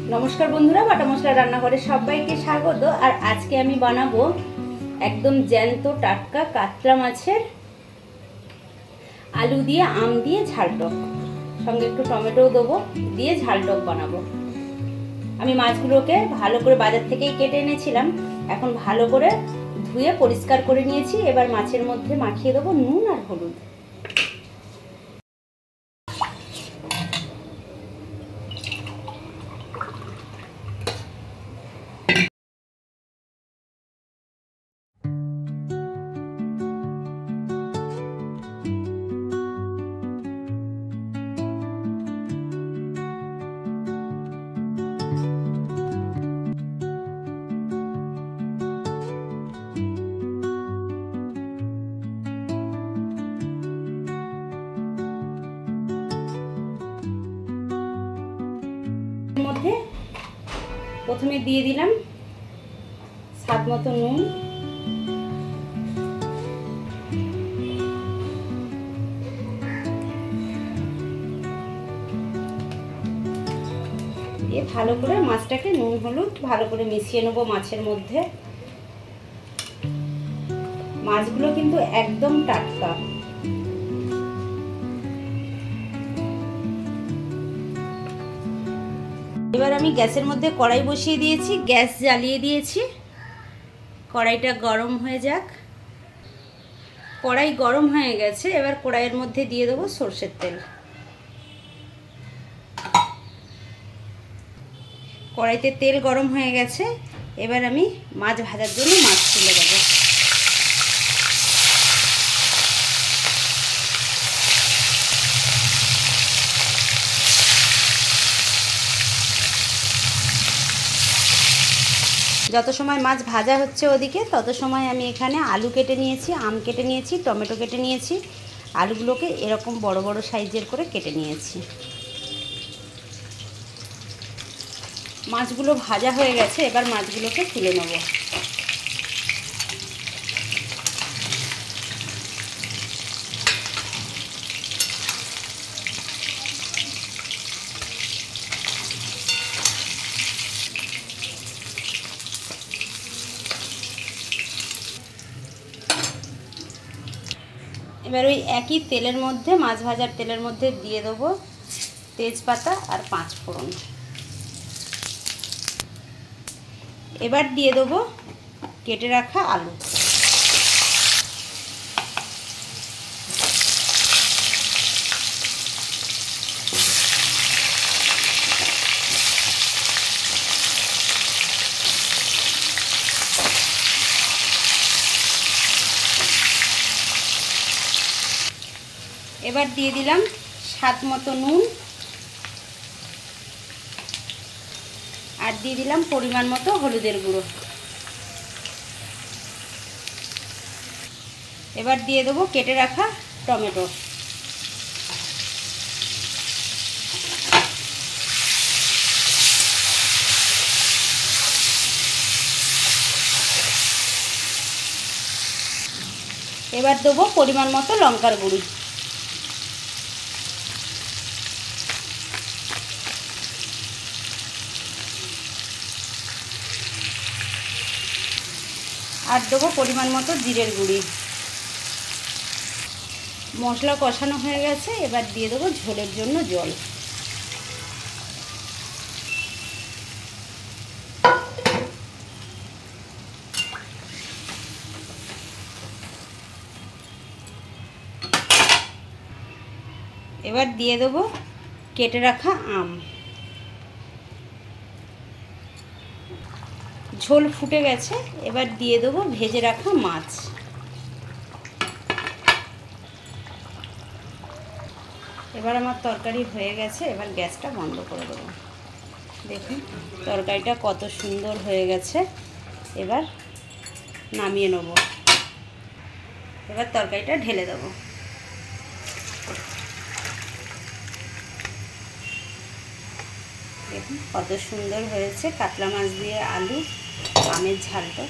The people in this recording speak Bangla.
नमस्कार बंधुरा बाटा मसला रान्नाघरे सबाइके स्वागत। और आज के आमी बानाबो एकदम ज्यान्त टाटका कातला माछेर आलू दिए आम दिए झाल टक संगे एकटु टमेटो देबो दिए झाल टक बानाबो। आमी माछगुलोके भालो करे बाजार थेकेई केटे এনেছিলাম। এখন ভালো করে ধুয়ে পরিষ্কার করে নিয়েছি। এবার মাছের মধ্যে মাখিয়ে দেবো নুন আর হলুদ। মধ্যে প্রথমে দিয়ে দিলাম স্বাদ মতো নুন, দিয়ে ভালো করে মাছটাকে নুন হলুদ ভালো করে মিশিয়ে নেব মাছের মধ্যে। মাছগুলো কিন্তু একদম টাটকা। এবার আমি গ্যাসের মধ্যে কড়াই বসিয়ে দিয়েছি, গ্যাস জ্বালিয়ে দিয়েছি। কড়াইটা গরম হয়ে যাক। কড়াই গরম হয়ে গেছে, এবার কড়াইয়ের মধ্যে দিয়ে দেবো সরষের তেল। কড়াইতে তেল গরম হয়ে গেছে, এবার আমি মাছ ভাজার জন্য মাছ তুলে দেবো। যত সময় মাছ ভাজা হচ্ছে ওদিকে তত সময় আমি এখানে আলু কেটে নিয়েছি, আম কেটে নিয়েছি, টমেটো কেটে নিয়েছি। আলুগুলোকে এরকম বড় বড় সাইজের করে কেটে নিয়েছি। মাছগুলো ভাজা হয়ে গেছে, এবার মাছগুলোকে তুলে নেব। এবার ওই একই তেলের মধ্যে মাছ ভাজার তেলের মধ্যে দিয়ে দেবো তেজপাতা আর 5 ফোড়ন। এবার দিয়ে দেবো কেটে রাখা আলু। এবার দিয়ে দিলাম স্বাদ মতো নুন আর দিয়ে দিলাম পরিমাণ মতো হলুদের গুঁড়ো। এবার দিয়ে দেবো কেটে রাখা টমেটো। এবার দেবো পরিমাণ মতো লঙ্কার গুঁড়ি। আর দেবো পরিমাণ মতো জিরের গুঁড়ি। মশলা কষানো হয়ে গেছে, এবার দিয়ে দেবো ঝোলের জন্য জল। এবার দিয়ে দেবো কেটে রাখা আম। ঝোল ফুটে গেছে, এবার দিয়ে দেবো ভেজে রাখা মাছ। এবার আমার তরকারি হয়ে গেছে, এবার গ্যাসটা বন্ধ করে দেবো। দেখুন তরকারিটা কত সুন্দর হয়ে গেছে। এবার নামিয়ে নেব। এবার তরকারিটা ঢেলে দেবো। দেখুন কত সুন্দর হয়েছে কাতলা মাছ দিয়ে আলু আমের ঝালটা।